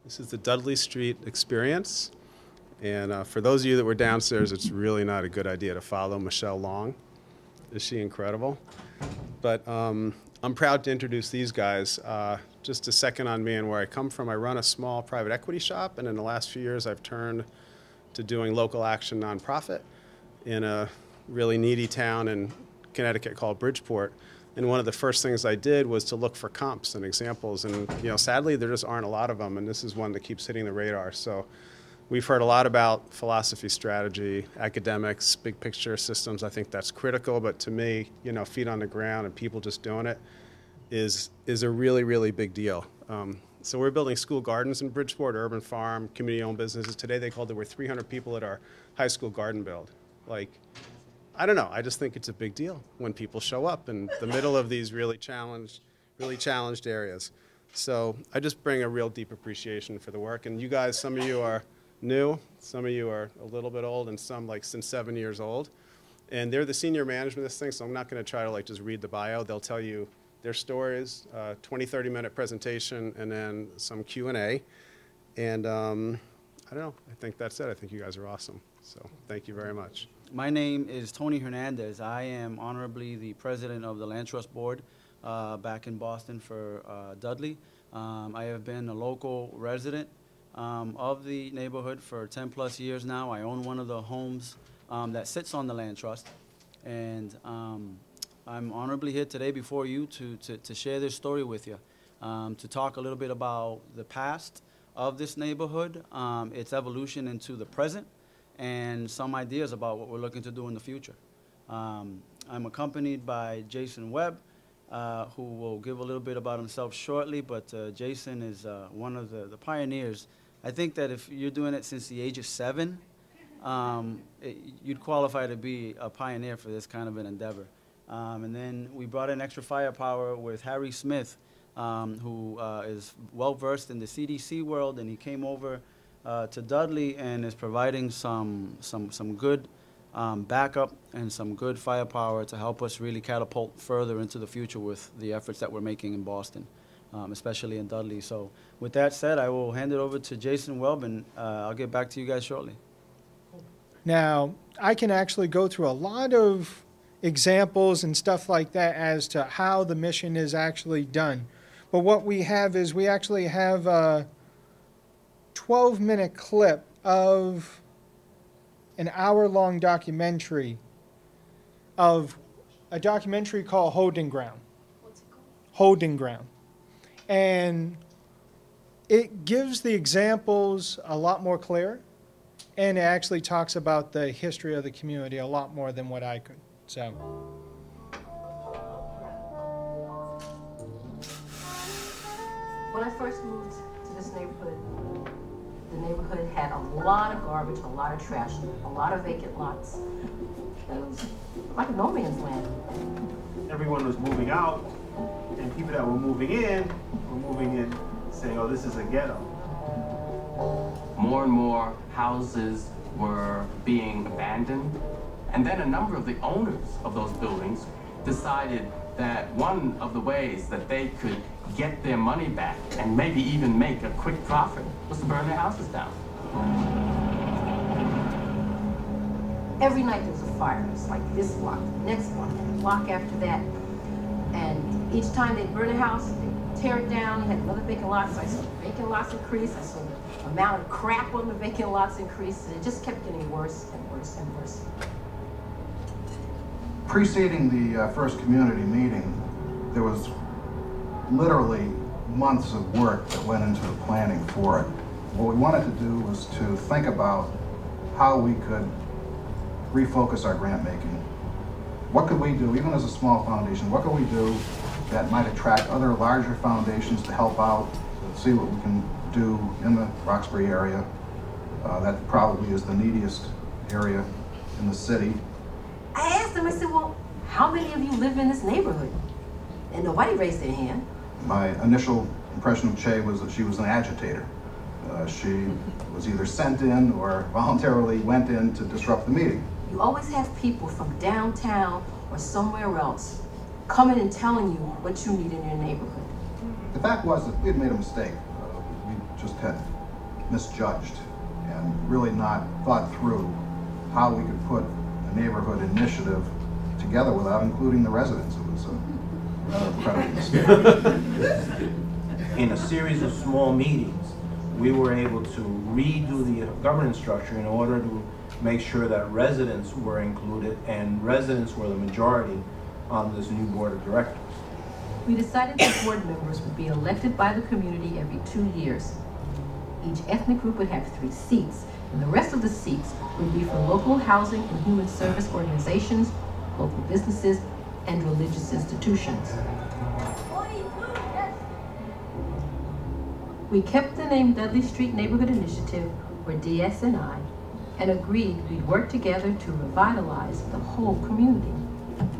This is the Dudley Street experience. And for those of you that were downstairs, it's really not a good idea to follow Michelle Long. Is she incredible? But I'm proud to introduce these guys. Just a second on me and where I come from. I run a small private equity shop, and in the last few years I've turned to doing local action nonprofit in a really needy town in Connecticut called Bridgeport. And one of the first things I did was to look for comps and examples. And sadly, there just aren't a lot of them, and this is one that keeps hitting the radar. So we've heard a lot about philosophy, strategy, academics, big picture systems. I think that's critical, but to me, feet on the ground and people just doing it is a really, really big deal. So we're building school gardens in Bridgeport, urban farm, community-owned businesses. Today they called there were 300 people at our high school garden build. I don't know. I just think it's a big deal when people show up in the middle of these really challenged areas. So I just bring a real deep appreciation for the work. And you guys, some of you are new, some of you are a little bit old, and some since 7 years old. And they're the senior management of this thing, so I'm not going to try to just read the bio. They'll tell you their stories, 20, 30-minute presentation, and then some Q&A. And I don't know. I think that's it. I think you guys are awesome. So thank you very much. My name is Tony Hernandez. I am honorably the president of the Land Trust Board back in Boston for Dudley. I have been a local resident of the neighborhood for 10 plus years now. I own one of the homes that sits on the Land Trust. And I'm honorably here today before you to share this story with you, to talk a little bit about the past of this neighborhood, its evolution into the present, and some ideas about what we're looking to do in the future. I'm accompanied by Jason Webb, who will give a little bit about himself shortly, but Jason is one of the pioneers. I think that if you're doing it since the age of 7, you'd qualify to be a pioneer for this kind of an endeavor. And then we brought in extra firepower with Harry Smith, who is well-versed in the CDC world, and he came over to Dudley and is providing some good backup and some good firepower to help us really catapult further into the future with the efforts that we're making in Boston, especially in Dudley. So with that said, I will hand it over to Jason Webb, and I'll get back to you guys shortly. Now, I can actually go through a lot of examples and stuff like that as to how the mission is actually done. But what we have is we actually have a 12-minute clip of an hour-long documentary of a documentary called Holding Ground. What's it called? Holding Ground. And it gives the examples a lot more clear, and it actually talks about the history of the community a lot more than what I could. So. When I first moved to this neighborhood, the neighborhood had a lot of garbage, a lot of trash, a lot of vacant lots. It was like no man's land. Everyone was moving out, and people that were moving in saying, oh, this is a ghetto. More and more houses were being abandoned, and then a number of the owners of those buildings decided that one of the ways that they could get their money back and maybe even make a quick profit was to burn their houses down. Every night there was a fire. It's like this block, the next block, the block after that. And each time they'd burn a house, they'd tear it down. You had another vacant lot, so I saw vacant lots increase. I saw the amount of crap on the vacant lots increase, and it just kept getting worse and worse and worse. Preceding the first community meeting, there was literally months of work that went into the planning for it. What we wanted to do was to think about how we could refocus our grant making. What could we do, even as a small foundation, what could we do that might attract other larger foundations to help out, to see what we can do in the Roxbury area. That probably is the neediest area in the city. I asked them, I said, well, how many of you live in this neighborhood? And nobody raised their hand. My initial impression of Che was that she was an agitator. She was either sent in or voluntarily went in to disrupt the meeting. You always have people from downtown or somewhere else coming and telling you what you need in your neighborhood. The fact was that we had made a mistake. We just had misjudged and really not thought through how we could put a neighborhood initiative together without including the residents. It was another incredible mistake. In a series of small meetings, we were able to redo the governance structure in order to make sure that residents were included, and residents were the majority on this new board of directors. We decided that board members would be elected by the community every 2 years. Each ethnic group would have 3 seats, and the rest of the seats would be for local housing and human service organizations, local businesses, and religious institutions. We kept the name Dudley Street Neighborhood Initiative, or DSNI, and agreed we'd work together to revitalize the whole community.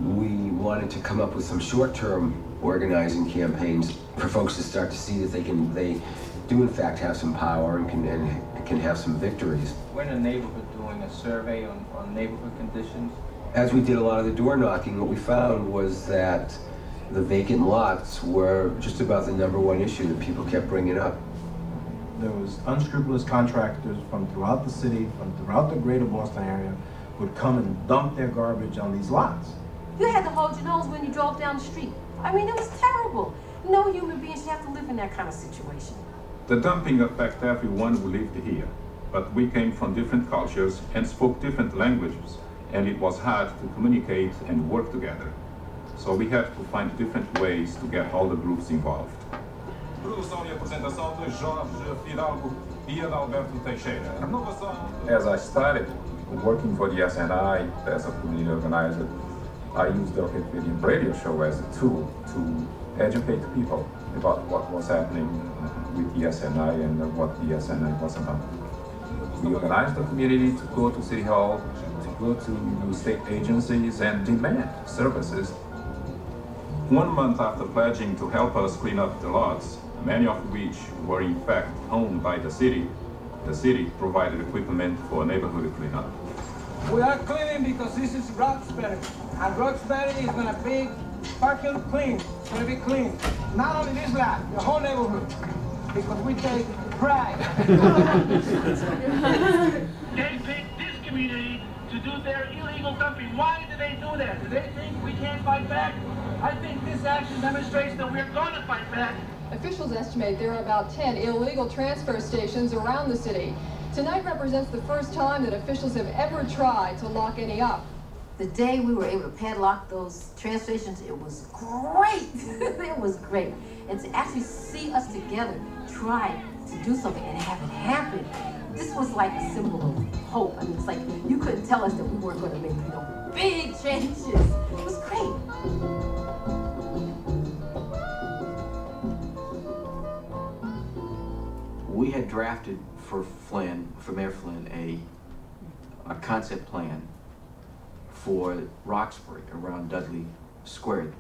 We wanted to come up with some short-term organizing campaigns for folks to start to see that they do in fact have some power and can have some victories. We're in a neighborhood doing a survey on neighborhood conditions. As we did a lot of the door knocking, what we found was that the vacant lots were just about the #1 issue that people kept bringing up. There was unscrupulous contractors from throughout the city, from throughout the greater Boston area, would come and dump their garbage on these lots. You had to hold your nose when you drove down the street. I mean, it was terrible. No human being should have to live in that kind of situation. The dumping affected everyone who lived here, but we came from different cultures and spoke different languages, and it was hard to communicate and work together. So we had to find different ways to get all the groups involved. As I started working for the SNI as a community organizer, I used the Rocket Video radio show as a tool to educate people about what was happening with the SNI and what the SNI was about. We organized the community to go to City Hall, to go to state agencies and demand services. 1 month after pledging to help us clean up the lots, many of which were in fact owned by the city provided equipment for neighborhood cleanup. We are cleaning because this is Roxbury, and Roxbury is going to be fucking clean. It's going to be clean. Not only this lot, the whole neighborhood, because we take pride. They picked this community to do their illegal dumping. Why do they do that? Do they think we can't fight back? I think this action demonstrates that we're going to fight back. Officials estimate there are about 10 illegal transfer stations around the city. Tonight represents the first time that officials have ever tried to lock any up. The day we were able to padlock those train stations, it was great. It was great. And to actually see us together try to do something and have it happen, this was like a symbol of hope. I mean, it's like you couldn't tell us that we weren't going to make, big changes. It was great. We had drafted for Mayor Flynn, a concept plan for Roxbury around Dudley Square.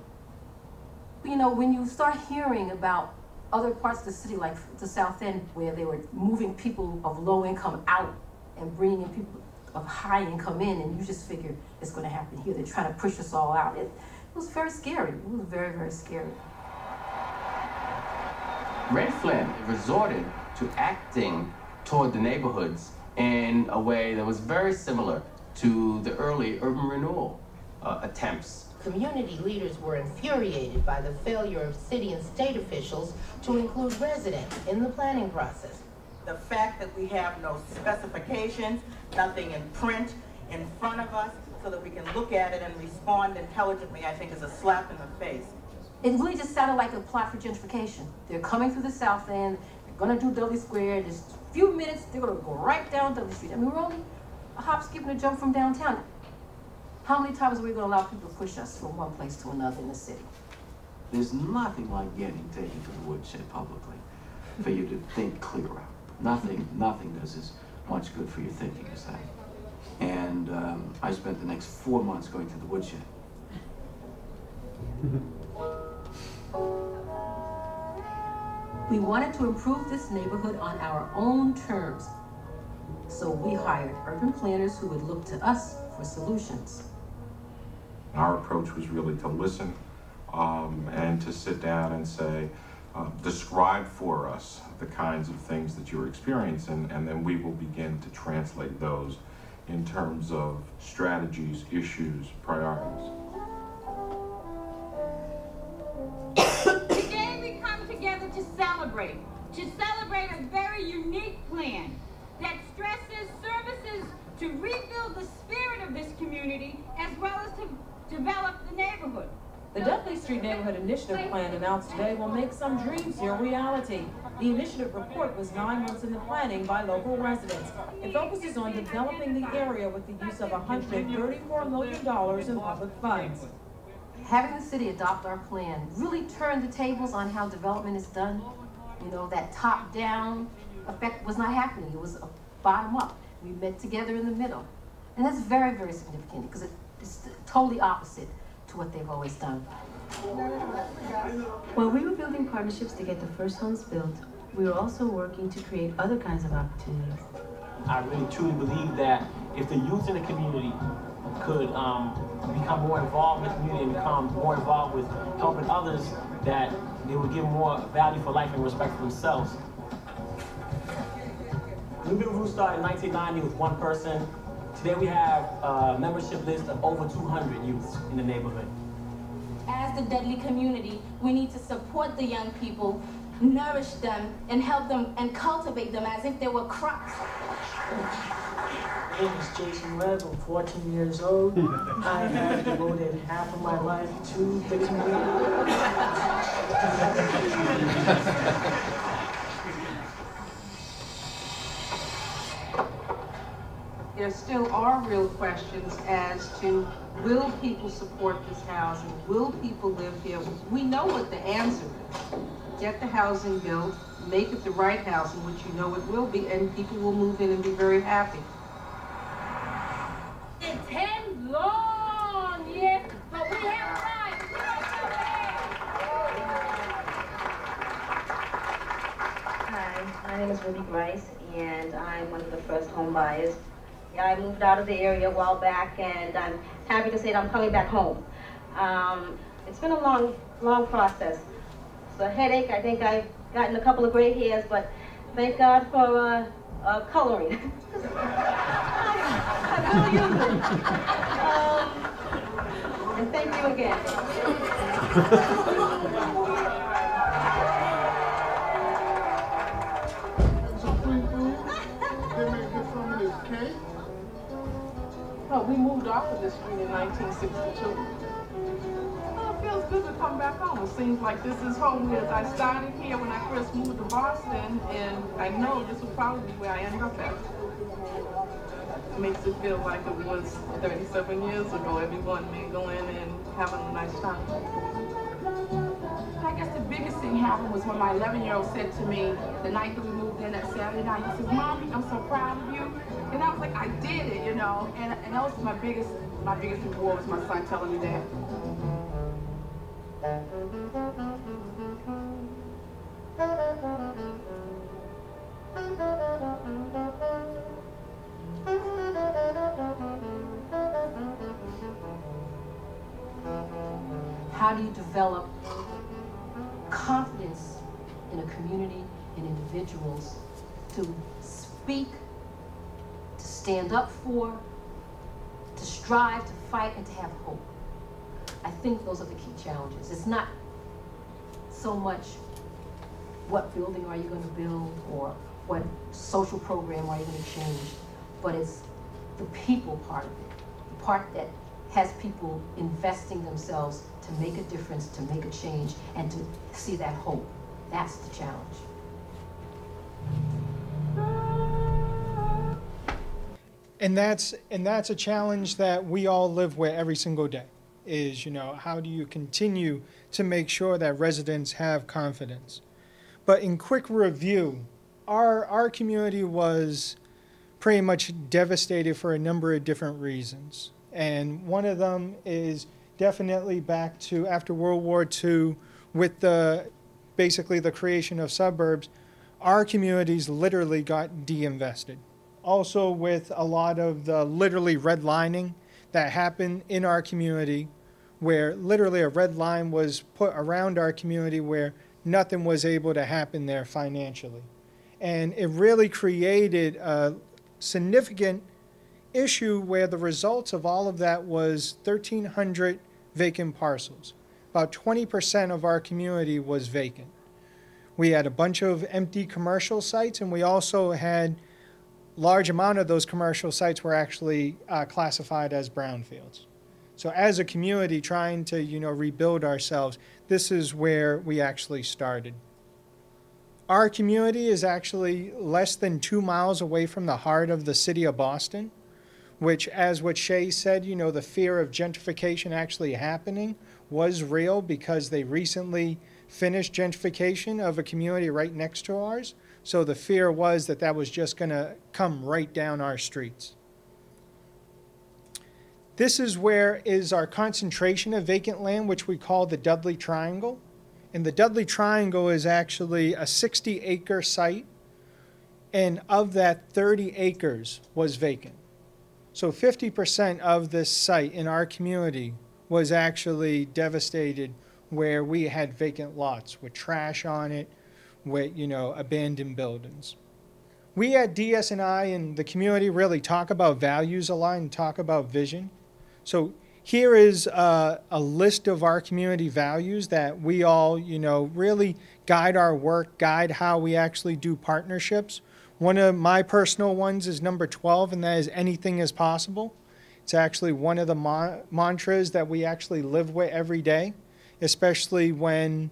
When you start hearing about other parts of the city, like the South End, where they were moving people of low income out and bringing in people of high income in, and you just figure it's going to happen here. They're trying to push us all out. It was very scary. It was very, very scary. Mayor Flynn resorted to acting toward the neighborhoods in a way that was very similar to the early urban renewal attempts. Community leaders were infuriated by the failure of city and state officials to include residents in the planning process. The fact that we have no specifications, nothing in print in front of us so that we can look at it and respond intelligently, I think is a slap in the face. It really just sounded like a plot for gentrification. They're coming through the South End, they're going to do Dudley Square, in just a few minutes they're going to go right down Dudley Street. I mean, we're only a hop, skip, and a jump from downtown. How many times are we going to allow people to push us from one place to another in the city? There's nothing like getting taken to the woodshed publicly for you to think clear out. Nothing does as much good for your thinking as that. And I spent the next 4 months going to the woodshed. We wanted to improve this neighborhood on our own terms. So we hired urban planners who would look to us for solutions. Our approach was really to listen and to sit down and say, describe for us the kinds of things that you're experiencing, and then we will begin to translate those in terms of strategies, issues, priorities. Today we come together to celebrate a very unique plan that stresses services to rebuild the spirit of this community as well as to develop the neighborhood. The Dudley Street Neighborhood Initiative Plan announced today will make some dreams here reality. The initiative report was 9 months in the planning by local residents. It focuses on developing the area with the use of $134 million in public funds. Having the city adopt our plan really turned the tables on how development is done. You know, that top-down effect was not happening. It was a bottom-up. We met together in the middle. And that's very, very significant because it's totally opposite to what they've always done. While we were building partnerships to get the first homes built, we were also working to create other kinds of opportunities. I really truly believe that if the youth in the community could become more involved in the community and become more involved with helping others, that they would give more value for life and respect for themselves. New Mural started in 1990 with one person. Today we have a membership list of over 200 youths in the neighborhood. As the Dudley community, we need to support the young people, nourish them, and help them and cultivate them as if they were crops. My name is Jason Webb. I'm 14 years old. I have devoted half of my life to the community. There still are real questions as to, will people support this housing? Will people live here? We know what the answer is. Get the housing built, make it the right housing, which you know it will be, and people will move in and be very happy. 10 long years, but we have time. Hi, my name is Ruby Grice, and I'm one of the first home buyers. I moved out of the area a while back, and I'm happy to say that I'm coming back home. It's been a long process. It's a headache. I think I've gotten a couple of gray hairs, but thank God for coloring. I really use it. And thank you again. Oh, we moved off of this street in 1962. Oh, it feels good to come back home. It seems like this is home. I started here when I first moved to Boston, and I know this will probably be where I end up at. It makes it feel like it was 37 years ago, everyone mingling and having a nice time. I guess the biggest thing happened was when my 11-year-old said to me the night that we moved in, that Saturday night, he said, "Mommy, I'm so proud of you." And I was like, I did it, you know. And that was my biggest reward was my son telling me that. How do you develop confidence in a community, in individuals, to speak, to stand up for, to strive, to fight, and to have hope? I think those are the key challenges. It's not so much what building are you going to build or what social program are you going to change, but it's the people part of it, the part that has people investing themselves to make a difference, to make a change, and to see that hope. That's the challenge. And that's a challenge that we all live with every single day, is, you know, how do you continue to make sure that residents have confidence? But in quick review, our community was pretty much devastated for a number of different reasons. And one of them is definitely back to after World War II with basically the creation of suburbs, our communities literally got de-invested. Also with a lot of the literally redlining that happened in our community, where literally a red line was put around our community where nothing was able to happen there financially. And it really created a significant issue where the results of all of that was 1,300 vacant parcels. About 20% of our community was vacant. We had a bunch of empty commercial sites, and we also had large amount of those commercial sites were actually classified as brownfields. So as a community trying to, rebuild ourselves, this is where we actually started. Our community is actually less than 2 miles away from the heart of the city of Boston, which, as what Shay said, the fear of gentrification actually happening was real because they recently finished gentrification of a community right next to ours. So the fear was that that was just going to come right down our streets. This is where is our concentration of vacant land, which we call the Dudley Triangle. And the Dudley Triangle is actually a 60-acre site, and of that, 30 acres was vacant. So 50% of this site in our community was actually devastated, where we had vacant lots with trash on it, with, abandoned buildings. We at DS&I and the community really talk about values a lot and talk about vision. So here is a list of our community values that we all, really guide our work, guide how we actually do partnerships. One of my personal ones is number 12, and that is anything is possible. It's actually one of the mantras that we actually live with every day, especially when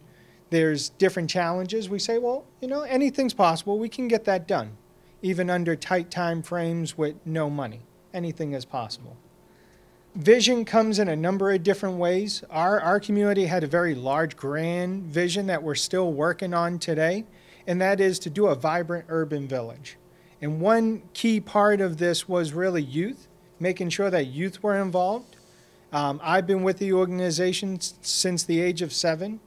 there's different challenges. We say, well, anything's possible. We can get that done, even under tight time frames with no money. Anything is possible. Vision comes in a number of different ways. Our community had a very large, grand vision that we're still working on today, and that is to do a vibrant urban village. And one key part of this was really youth, making sure that youth were involved. I've been with the organization since the age of 7.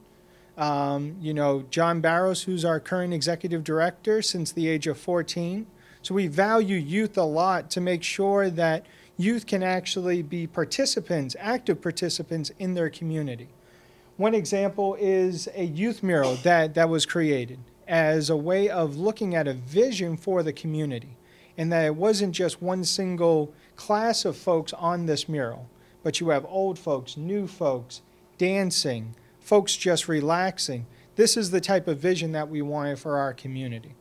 John Barros, who's our current executive director, since the age of 14. So we value youth a lot to make sure that youth can actually be participants, active participants in their community. One example is a youth mural that was created as a way of looking at a vision for the community, and that it wasn't just one single class of folks on this mural, but you have old folks, new folks, dancing, folks just relaxing. This is the type of vision that we wanted for our community.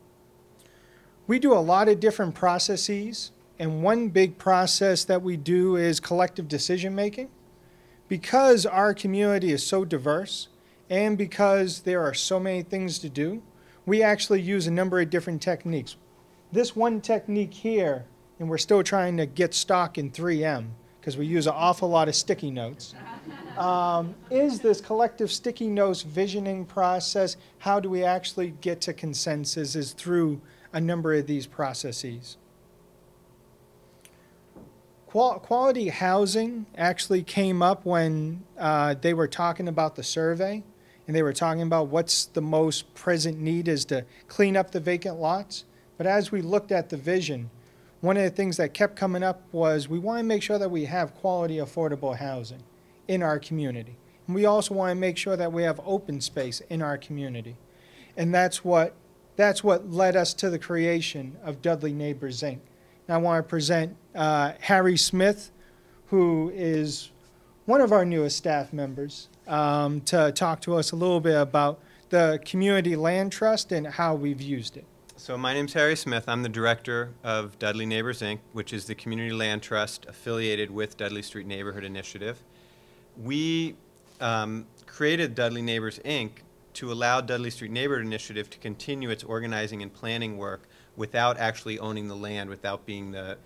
We do a lot of different processes, and one big process that we do is collective decision making. Because our community is so diverse, and because there are so many things to do, we actually use a number of different techniques. This one technique here, and we're still trying to get stock in 3M, because we use an awful lot of sticky notes, is this collective sticky notes visioning process. How do we actually get to consensus is through a number of these processes. Quality housing actually came up when they were talking about the survey, and they were talking about what's the most present need is to clean up the vacant lots. But as we looked at the vision, one of the things that kept coming up was we want to make sure that we have quality, affordable housing in our community. And we also want to make sure that we have open space in our community. And that's what led us to the creation of Dudley Neighbors, Inc. And I want to present Harry Smith, who is one of our newest staff members, to talk to us a little bit about the Community Land Trust and how we've used it. So my name's Harry Smith. I'm the director of Dudley Neighbors, Inc., which is the Community Land Trust affiliated with Dudley Street Neighborhood Initiative. We created Dudley Neighbors, Inc. to allow Dudley Street Neighborhood Initiative to continue its organizing and planning work without actually owning the land, without being the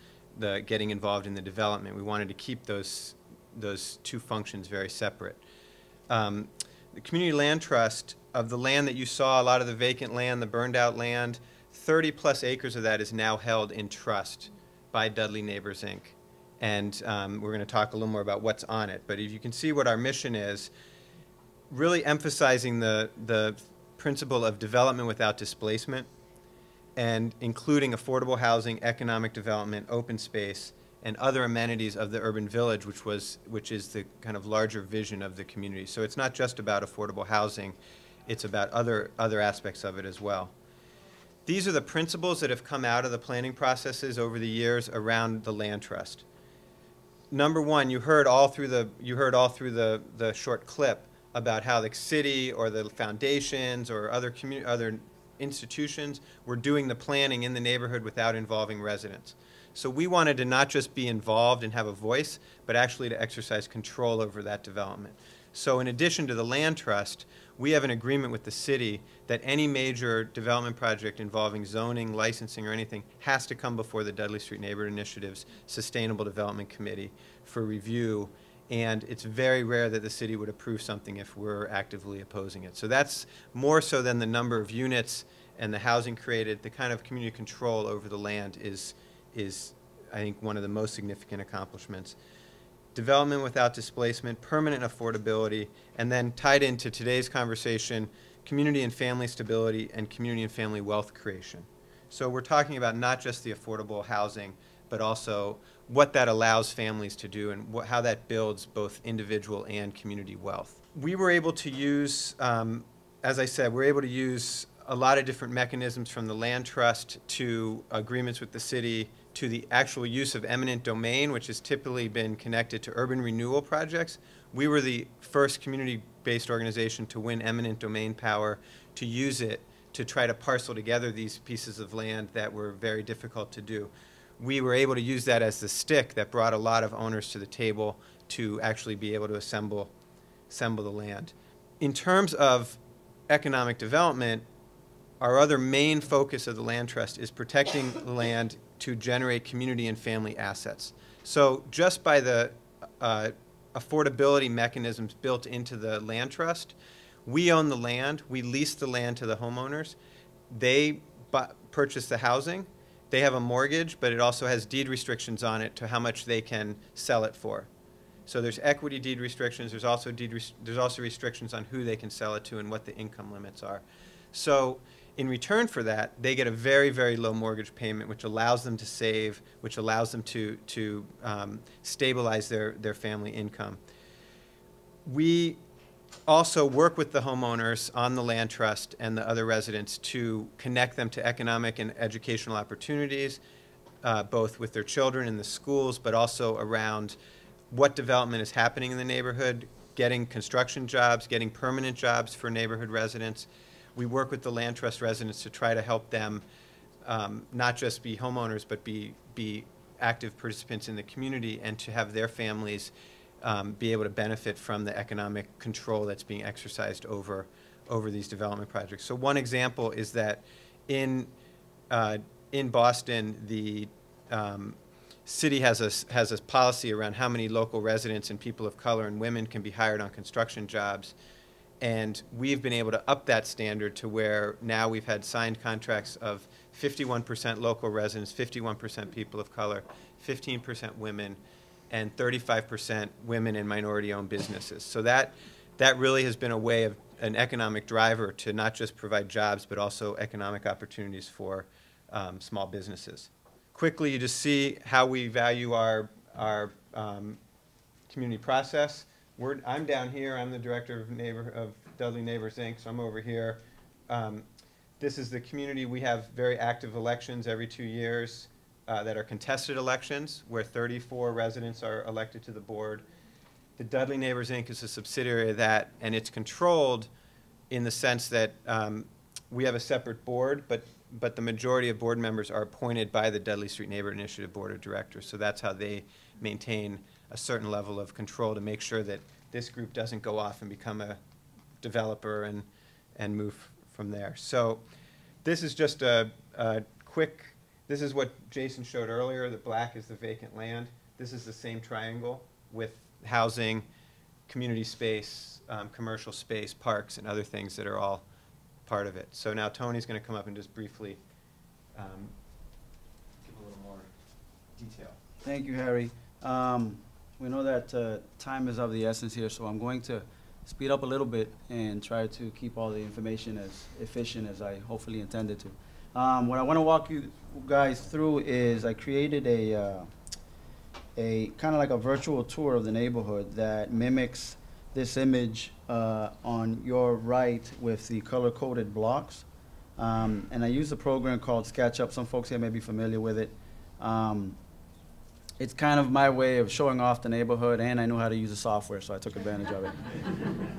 getting involved in the development. We wanted to keep those two functions very separate. The Community Land Trust, of the land that you saw, a lot of the vacant land, the burned out land, 30 plus acres of that is now held in trust by Dudley Neighbors, Inc. And we're going to talk a little more about what's on it. But if you can see what our mission is, really emphasizing the principle of development without displacement, and including affordable housing, economic development, open space, and other amenities of the urban village, which is the kind of larger vision of the community. So it's not just about affordable housing. it's about other aspects of it as well. These are the principles that have come out of the planning processes over the years around the land trust. Number one, you heard all through the short clip about how the city or the foundations or other institutions were doing the planning in the neighborhood without involving residents. So we wanted to not just be involved and have a voice, but actually to exercise control over that development. So in addition to the land trust, we have an agreement with the city that any major development project involving zoning, licensing, or anything has to come before the Dudley Street Neighborhood Initiative's Sustainable Development Committee for review. And it's very rare that the city would approve something if we're actively opposing it. So that's more so than the number of units and the housing created. The kind of community control over the land is I think, one of the most significant accomplishments. Development without displacement, permanent affordability, and then tied into today's conversation, community and family stability and community and family wealth creation. So we're talking about not just the affordable housing, but also what that allows families to do and how that builds both individual and community wealth. We were able to use, as I said, we're able to use a lot of different mechanisms, from the land trust to agreements with the city to the actual use of eminent domain, which has typically been connected to urban renewal projects. We were the first community-based organization to win eminent domain power, to use it to try to parcel together these pieces of land that were very difficult to do. We were able to use that as the stick that brought a lot of owners to the table to actually be able to assemble the land. In terms of economic development, our other main focus of the land trust is protecting the land to generate community and family assets. So just by the affordability mechanisms built into the land trust, we own the land, we lease the land to the homeowners, they purchase the housing, they have a mortgage, but it also has deed restrictions on it to how much they can sell it for. So there's equity deed restrictions, there's also restrictions on who they can sell it to and what the income limits are. So in return for that, they get a very, very low mortgage payment, which allows them to save, which allows them to stabilize their family income. We also work with the homeowners on the land trust and the other residents to connect them to economic and educational opportunities, both with their children in the schools, but also around what development is happening in the neighborhood, getting construction jobs, getting permanent jobs for neighborhood residents. We work with the land trust residents to try to help them not just be homeowners, but be active participants in the community, and to have their families be able to benefit from the economic control that's being exercised over these development projects. So one example is that in Boston, the city has a policy around how many local residents and people of color and women can be hired on construction jobs. And we've been able to up that standard to where now we've had signed contracts of 51% local residents, 51% people of color, 15% women, and 35% women and minority-owned businesses. So that really has been a way of an economic driver to not just provide jobs, but also economic opportunities for small businesses. Quickly, you just see how we value our community process. I'm down here. I'm the director of Dudley Neighbors, Inc., so I'm over here. This is the community. We have very active elections every 2 years that are contested elections, where 34 residents are elected to the board. The Dudley Neighbors, Inc. is a subsidiary of that, and it's controlled in the sense that we have a separate board, but the majority of board members are appointed by the Dudley Street Neighborhood Initiative Board of Directors, so that's how they maintain a certain level of control to make sure that this group doesn't go off and become a developer and move from there. So this is just a quick, this is what Jason showed earlier. The black is the vacant land. This is the same triangle with housing, community space, commercial space, parks, and other things that are all part of it. So now Tony's going to come up and just briefly give a little more detail. Thank you, Harry. We know that time is of the essence here, so I'm going to speed up a little bit and try to keep all the information as efficient as I hopefully intended to. What I want to walk you guys through is I created a kind of like a virtual tour of the neighborhood that mimics this image on your right with the color-coded blocks. And I use a program called SketchUp. Some folks here may be familiar with it. It's kind of my way of showing off the neighborhood, and I know how to use the software, so I took advantage of it.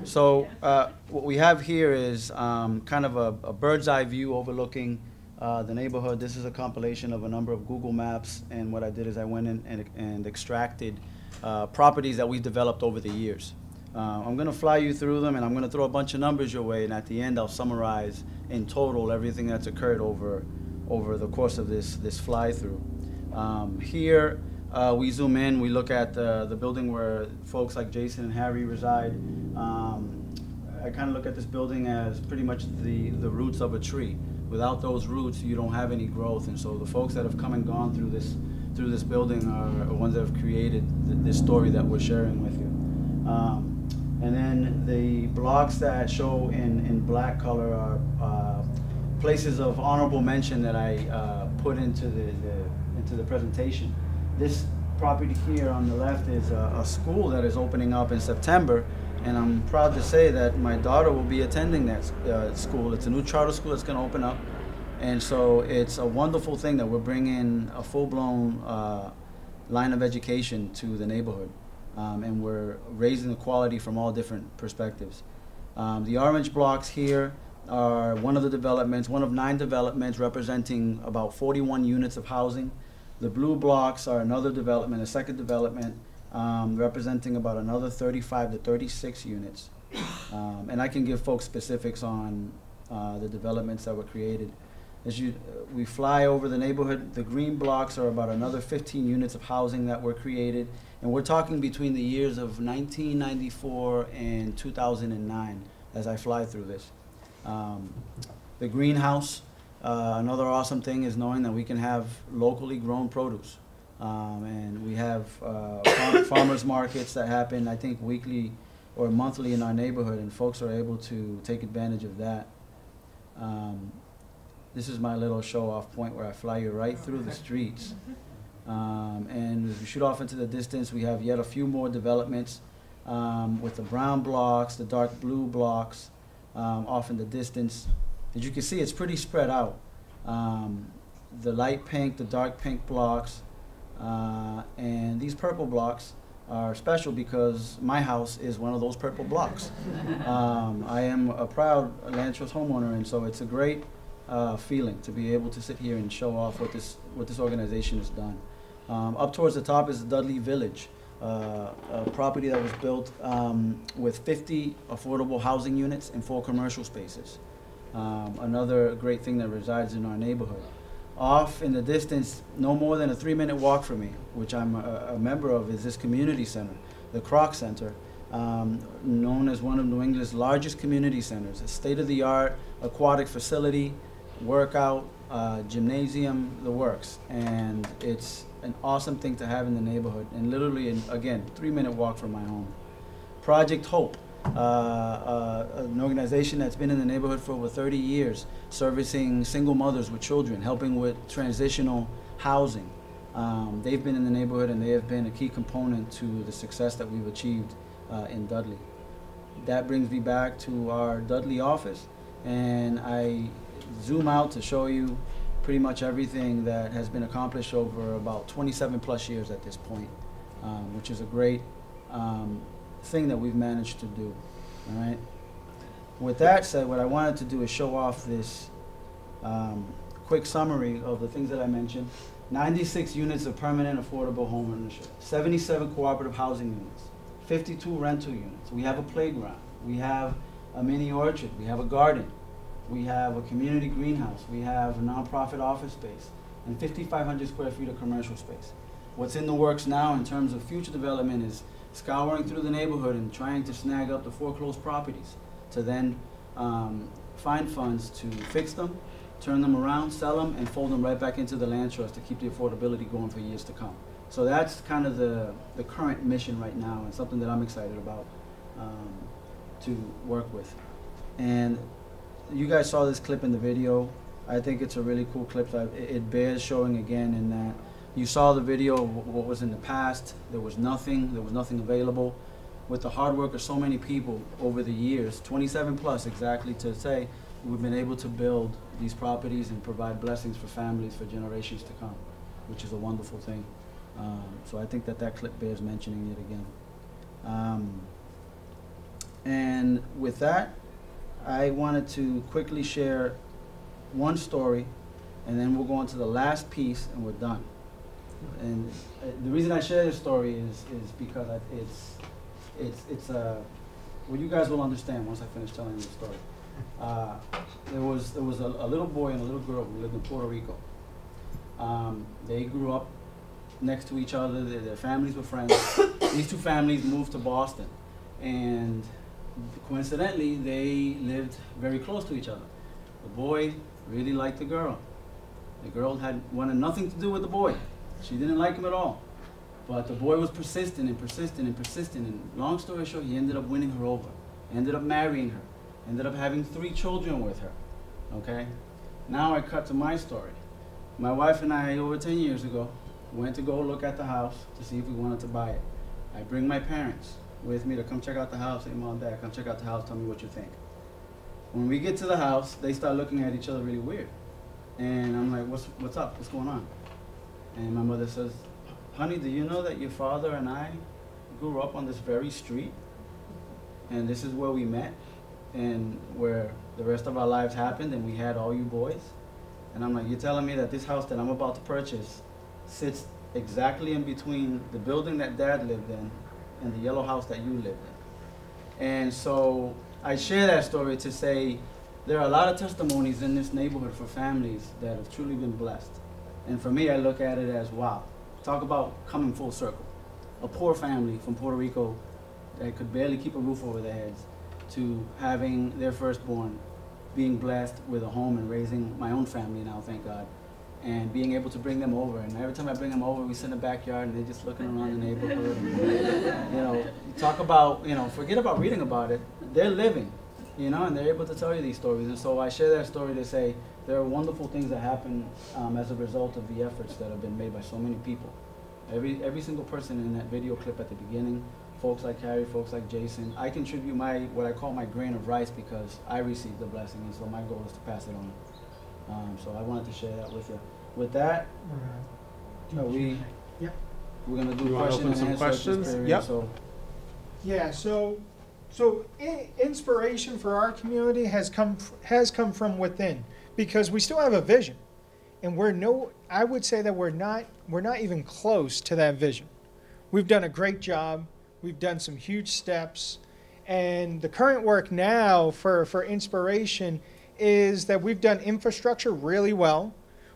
So what we have here is kind of a bird's eye view overlooking the neighborhood. This is a compilation of a number of Google Maps, and what I did is I went in and extracted properties that we've developed over the years. I'm going to fly you through them, and I'm going to throw a bunch of numbers your way, and at the end I'll summarize in total everything that's occurred over the course of this fly-through. Here we zoom in, we look at the building where folks like Jason and Harry reside. I kind of look at this building as pretty much the roots of a tree. Without those roots, you don't have any growth, and so the folks that have come and gone through this building are ones that have created this story that we're sharing with you. And then the blocks that show in black color are places of honorable mention that I put into the presentation. This property here on the left is a school that is opening up in September, and I'm proud to say that my daughter will be attending that school. It's a new charter school that's going to open up, and so it's a wonderful thing that we're bringing a full-blown line of education to the neighborhood. And we're raising the quality from all different perspectives. The orange blocks here are one of the developments, one of 9 developments representing about 41 units of housing. The blue blocks are another development, a second development, representing about another 35 to 36 units. And I can give folks specifics on the developments that were created. As we fly over the neighborhood, the green blocks are about another 15 units of housing that were created. And we're talking between the years of 1994 and 2009 as I fly through this. The greenhouse, another awesome thing is knowing that we can have locally grown produce. And we have farmers markets that happen, I think, weekly or monthly in our neighborhood, and folks are able to take advantage of that. This is my little show-off point where I fly you right through the streets. And as we shoot off into the distance, we have yet a few more developments with the brown blocks, the dark blue blocks off in the distance. As you can see, it's pretty spread out. The light pink, the dark pink blocks, and these purple blocks are special because my house is one of those purple blocks. I am a proud land trust homeowner, and so it's a great feeling to be able to sit here and show off what this organization has done. Up towards the top is the Dudley Village, a property that was built with 50 affordable housing units and 4 commercial spaces. Another great thing that resides in our neighborhood. Off in the distance, no more than a 3-minute walk from me, which I'm a member of, is this community center, the Kroc Center, known as one of New England's largest community centers, a state-of-the-art aquatic facility, workout, gymnasium, the works. And it's an awesome thing to have in the neighborhood, and literally, again, 3-minute walk from my home. Project Hope, an organization that's been in the neighborhood for over 30 years, servicing single mothers with children, helping with transitional housing. They've been in the neighborhood, and they have been a key component to the success that we've achieved in Dudley. That brings me back to our Dudley office, and I zoom out to show you pretty much everything that has been accomplished over about 27 plus years at this point, which is a great thing that we've managed to do. All right. With that said, what I wanted to do is show off this quick summary of the things that I mentioned. 96 units of permanent affordable home ownership, 77 cooperative housing units, 52 rental units. We have a playground. We have a mini orchard. We have a garden. We have a community greenhouse. We have a nonprofit office space and 5,500 square feet of commercial space. What's in the works now in terms of future development is scouring through the neighborhood and trying to snag up the foreclosed properties to then find funds to fix them, turn them around, sell them, and fold them right back into the land trust to keep the affordability going for years to come. So that's kind of the current mission right now, and something that I'm excited about to work with. And you guys saw this clip in the video. I think it's a really cool clip. It bears showing again in that you saw the video of what was in the past. There was nothing available. with the hard work of so many people over the years, 27 plus exactly to say, we've been able to build these properties and provide blessings for families for generations to come, which is a wonderful thing. So I think that that clip bears mentioning yet again. And with that, I wanted to quickly share one story, and then we'll go on to the last piece, and we're done. And the reason I share this story is because it's well, you guys will understand once I finish telling you the story. There was a little boy and a little girl who lived in Puerto Rico. They grew up next to each other. Their families were friends. These two families moved to Boston, and coincidentally, they lived very close to each other. The boy really liked the girl. The girl wanted nothing to do with the boy. She didn't like him at all. But the boy was persistent and persistent and persistent. And long story short, he ended up winning her over. Ended up marrying her. Ended up having 3 children with her. Okay? Now I cut to my story. My wife and I, over 10 years ago, went to go look at the house to see if we wanted to buy it. I bring my parents with me to come check out the house. Say, Mom, Dad, come check out the house. Tell me what you think. When we get to the house, they start looking at each other really weird. And I'm like, what's up? What's going on? And my mother says, honey, do you know that your father and I grew up on this very street? And this is where we met and where the rest of our lives happened, and we had all you boys? And I'm like, you're telling me that this house that I'm about to purchase sits exactly in between the building that Dad lived in and the yellow house that you lived in? And so I share that story to say there are a lot of testimonies in this neighborhood for families that have truly been blessed. And for me, I look at it as, wow, talk about coming full circle. A poor family from Puerto Rico that could barely keep a roof over their heads to having their firstborn being blessed with a home and raising my own family now, thank God, and being able to bring them over. And every time I bring them over, we sit in the backyard and they're just looking around the neighborhood. And, you know, talk about, you know, forget about reading about it. They're living, you know, and they're able to tell you these stories. And so I share that story to say there are wonderful things that happen as a result of the efforts that have been made by so many people. Every single person in that video clip at the beginning, folks like Carrie, folks like Jason, I contribute what I call my grain of rice because I received the blessing, and so my goal is to pass it on. So I wanted to share that with you. With that, we're going to do question and answer questions. period, Yep. so. Yeah, so inspiration for our community has come from within, because we still have a vision, and I would say that we're not even close to that vision. We've done a great job. We've done some huge steps, and the current work now for inspiration is that we've done infrastructure really well.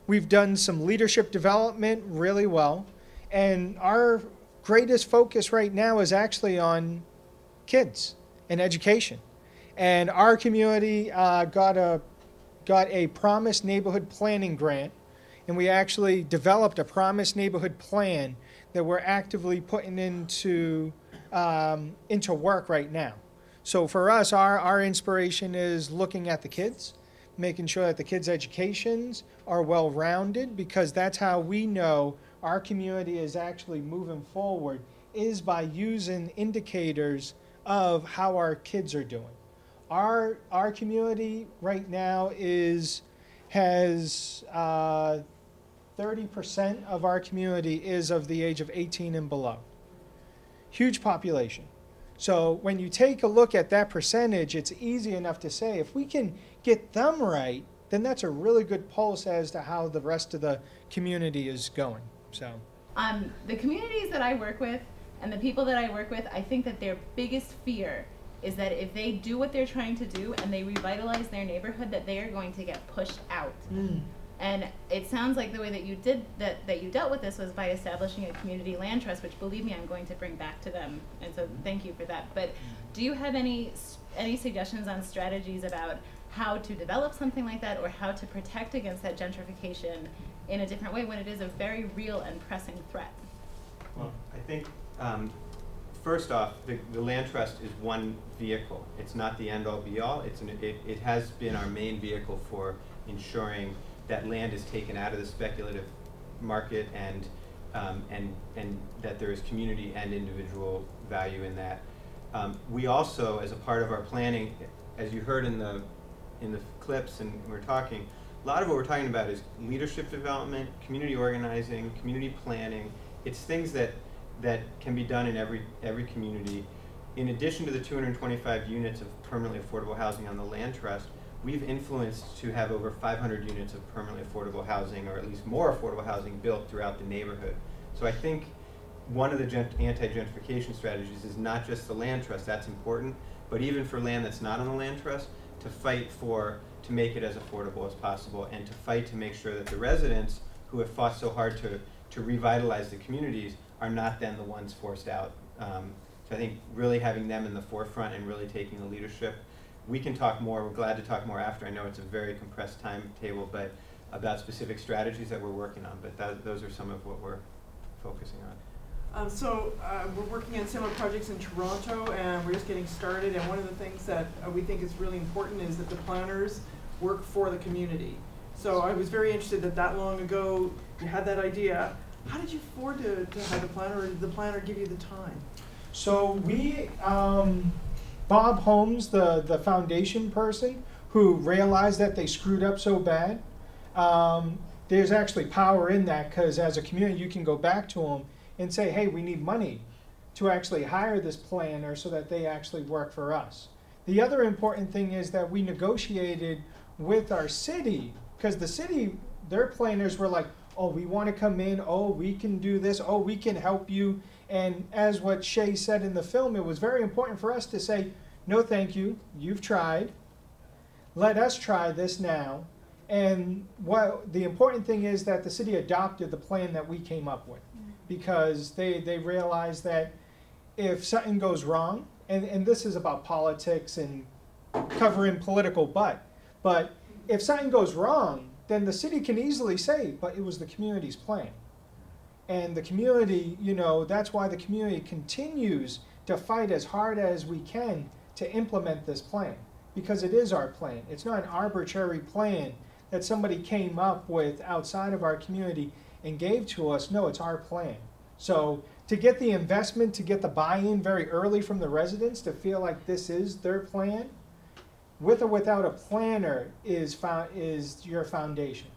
We've done some leadership development really well, and our greatest focus right now is actually on kids and education. And our community got a Promise Neighborhood Planning grant, and we actually developed a Promise Neighborhood Plan that we're actively putting into work right now. So for us, our inspiration is looking at the kids, making sure that the kids' educations are well-rounded, because that's how we know our community is actually moving forward, is by using indicators of how our kids are doing. Our community right now has 30% of our community is of the age of 18 and below. Huge population. So when you take a look at that percentage, it's easy enough to say if we can get them right, then that's a really good pulse as to how the rest of the community is going. So the communities that I work with and the people that I work with, I think that their biggest fear is that if they do what they're trying to do and they revitalize their neighborhood, that they are going to get pushed out. And it sounds like the way that you did that you dealt with this was by establishing a community land trust, which, believe me, I'm going to bring back to them, and so thank you for that. But do you have any suggestions on strategies about how to develop something like that, or how to protect against that gentrification in a different way when it is a very real and pressing threat? Well, I think first off, the land trust is one vehicle. It's not the end-all be-all. It has been our main vehicle for ensuring that land is taken out of the speculative market and that there is community and individual value in that. We also, as a part of our planning, as you heard in the clips and we were talking, a lot of what we're talking about is leadership development, community organizing, community planning. It's things that can be done in every community. In addition to the 225 units of permanently affordable housing on the land trust, we've influenced to have over 500 units of permanently affordable housing, or at least more affordable housing, built throughout the neighborhood. So I think one of the anti-gentrification strategies is not just the land trust, that's important, but even for land that's not on the land trust, to fight to make it as affordable as possible, and to fight to make sure that the residents who have fought so hard to revitalize the communities are not then the ones forced out. So I think really having them in the forefront and really taking the leadership. We can talk more, we're glad to talk more after. I know it's a very compressed timetable, but about specific strategies that we're working on, but those are some of what we're focusing on. We're working on similar projects in Toronto, and we're just getting started, and one of the things that we think is really important is that the planners work for the community. So I was very interested that long ago you had that idea. How did you afford to have the planner, or did the planner give you the time? So we, Bob Holmes, the foundation person, who realized that they screwed up so bad, there's actually power in that, because as a community you can go back to them and say, hey, we need money to actually hire this planner so that they actually work for us. The other important thing is that we negotiated with our city, because the city, their planners were like, oh, we want to come in, oh, we can do this, oh, we can help you. And as what Shay said in the film, it was very important for us to say, no thank you, you've tried, let us try this now. And what the important thing is that the city adopted the plan that we came up with, because they realized that if something goes wrong, and this is about politics and covering political butt, but if something goes wrong, then the city can easily say, but it was the community's plan. And the community, you know, that's why the community continues to fight as hard as we can to implement this plan, because it is our plan. It's not an arbitrary plan that somebody came up with outside of our community and gave to us. No, it's our plan. So to get the investment, to get the buy-in very early from the residents to feel like this is their plan, with or without a planner, is your foundation.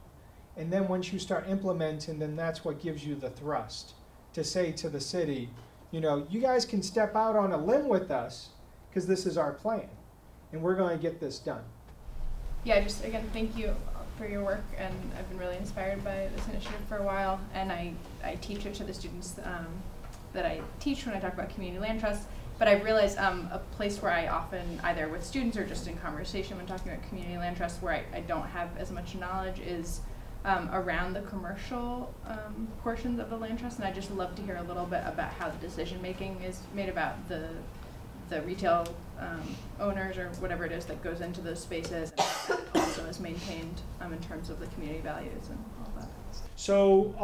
And then once you start implementing, then that's what gives you the thrust to say to the city, you know, you guys can step out on a limb with us because this is our plan and we're going to get this done. Yeah, just again, thank you for your work, and I've been really inspired by this initiative for a while, and I teach it to the students that I teach when I talk about community land trust. But I've realized a place where I often, either with students or just in conversation when talking about community land trust, where I don't have as much knowledge is around the commercial portions of the land trust, and I'd just love to hear a little bit about how the decision making is made about the retail owners or whatever it is that goes into those spaces, and how that also is maintained in terms of the community values and all that. So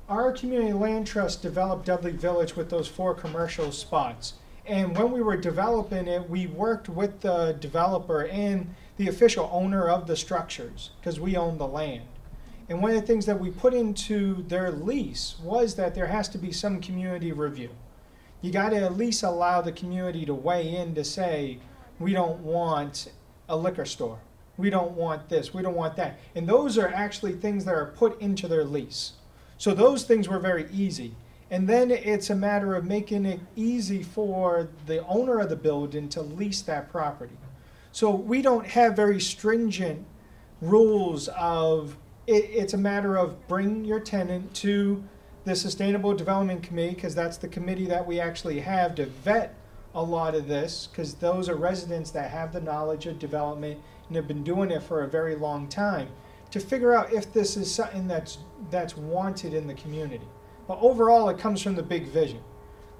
our community land trust developed Dudley Village with those 4 commercial spots. And when we were developing it, we worked with the developer and the official owner of the structures, because we own the land. And one of the things that we put into their lease was that there has to be some community review. You got to at least allow the community to weigh in to say, we don't want a liquor store, we don't want this, we don't want that. And those are actually things that are put into their lease. So those things were very easy. And then it's a matter of making it easy for the owner of the building to lease that property. So we don't have very stringent rules of, it's a matter of bring your tenant to the Sustainable Development Committee, because that's the committee that we actually have to vet a lot of this, because those are residents that have the knowledge of development and have been doing it for a very long time, to figure out if this is something that's wanted in the community. But overall, it comes from the big vision.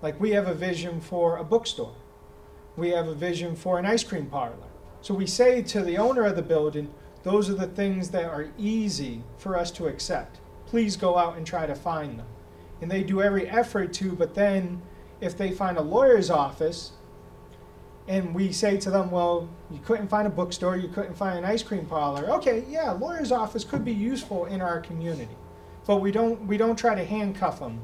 Like, we have a vision for a bookstore. We have a vision for an ice cream parlor. So we say to the owner of the building, those are the things that are easy for us to accept. Please go out and try to find them. And they do every effort to, but then if they find a lawyer's office and we say to them, well, you couldn't find a bookstore, you couldn't find an ice cream parlor. Okay, yeah, lawyer's office could be useful in our community. But we don't try to handcuff them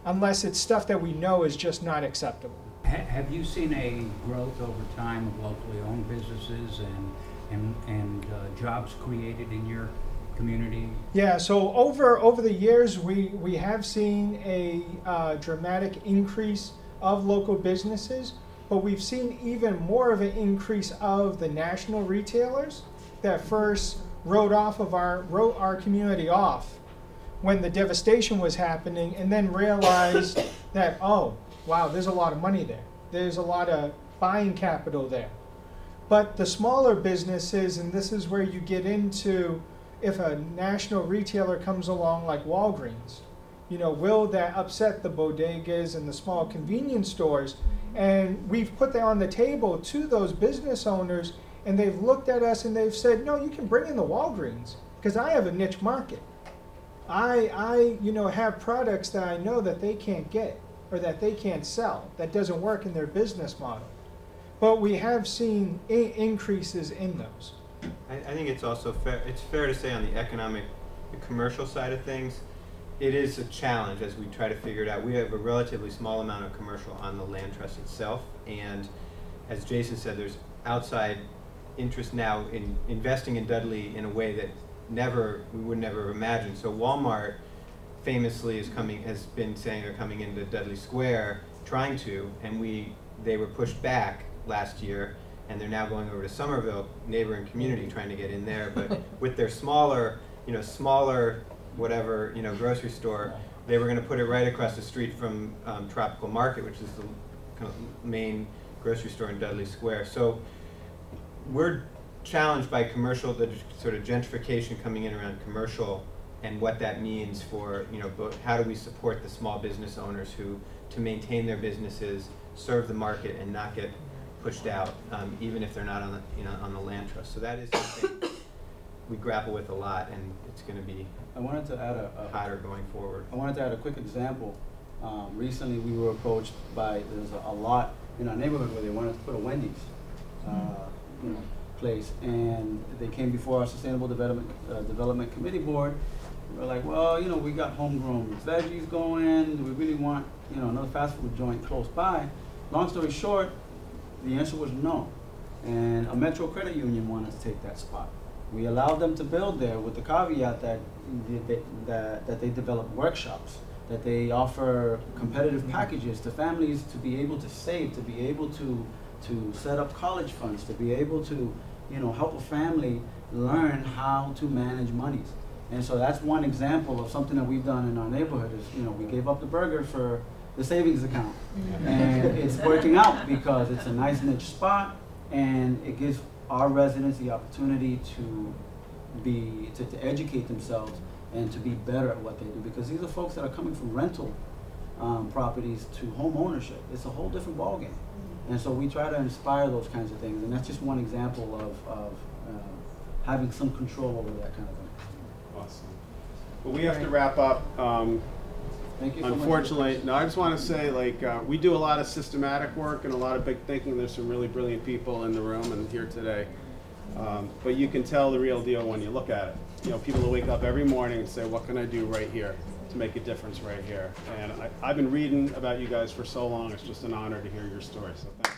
unless it's stuff that we know is just not acceptable. Have you seen a growth over time of locally owned businesses and jobs created in your community? Yeah, so over the years, we have seen a dramatic increase of local businesses, but we've seen even more of an increase of the national retailers that first wrote our community off when the devastation was happening, and then realized that, oh, wow, there's a lot of money there. There's a lot of buying capital there. But the smaller businesses, and this is where you get into, if a national retailer comes along like Walgreens, you know, will that upset the bodegas and the small convenience stores? And we've put that on the table to those business owners, and they've looked at us and they've said, no, you can bring in the Walgreens, because I have a niche market. I you know, have products that I know that they can't get or that they can't sell, that doesn't work in their business model. But we have seen increases in those. I think it's also fair, it's fair to say on the economic, the commercial side of things, it is a challenge as we try to figure it out. We have a relatively small amount of commercial on the land trust itself, and as Jason said, there's outside interest now in investing in Dudley in a way that we would never have imagined. So Walmart famously has been saying they're coming into Dudley Square, trying to, and they were pushed back last year, and they're now going over to Somerville, neighboring community, trying to get in there. But with their smaller whatever, you know, grocery store, they were going to put it right across the street from Tropical Market, which is the kind of main grocery store in Dudley Square. So we're challenged by commercial, the sort of gentrification coming in around commercial, and what that means for, you know, how do we support the small business owners to maintain their businesses, serve the market, and not get pushed out, even if they're not on the, on the land trust. So that is something we grapple with a lot, and it's going to be hotter going forward. I wanted to add a quick example. Recently, we were approached by, there's a lot in our neighborhood where they wanted to put a Wendy's place, and they came before our Sustainable Development Committee board. We're like, well, we got homegrown veggies going. Do we really want, another fast food joint close by? Long story short, the answer was no. And a Metro Credit Union wanted to take that spot. We allowed them to build there with the caveat that they develop workshops, that they offer competitive packages to families to be able to save, to be able to set up college funds, to be able to help a family learn how to manage monies. And so that's one example of something that we've done in our neighborhood is, we gave up the burger for the savings account. And it's working out because it's a nice niche spot, and it gives our residents the opportunity to educate themselves and to be better at what they do, because these are folks that are coming from rental properties to home ownership. It's a whole different ballgame. And so we try to inspire those kinds of things, and that's just one example of having some control over that kind of thing. Awesome. Well, we have to wrap up. Thank you so unfortunately, much. no, I just want to say, we do a lot of systematic work and a lot of big thinking. There's some really brilliant people in the room and here today. But you can tell the real deal when you look at it. People will wake up every morning and say, what can I do right here to make a difference right here? And I've been reading about you guys for so long. It's just an honor to hear your story. So thank you.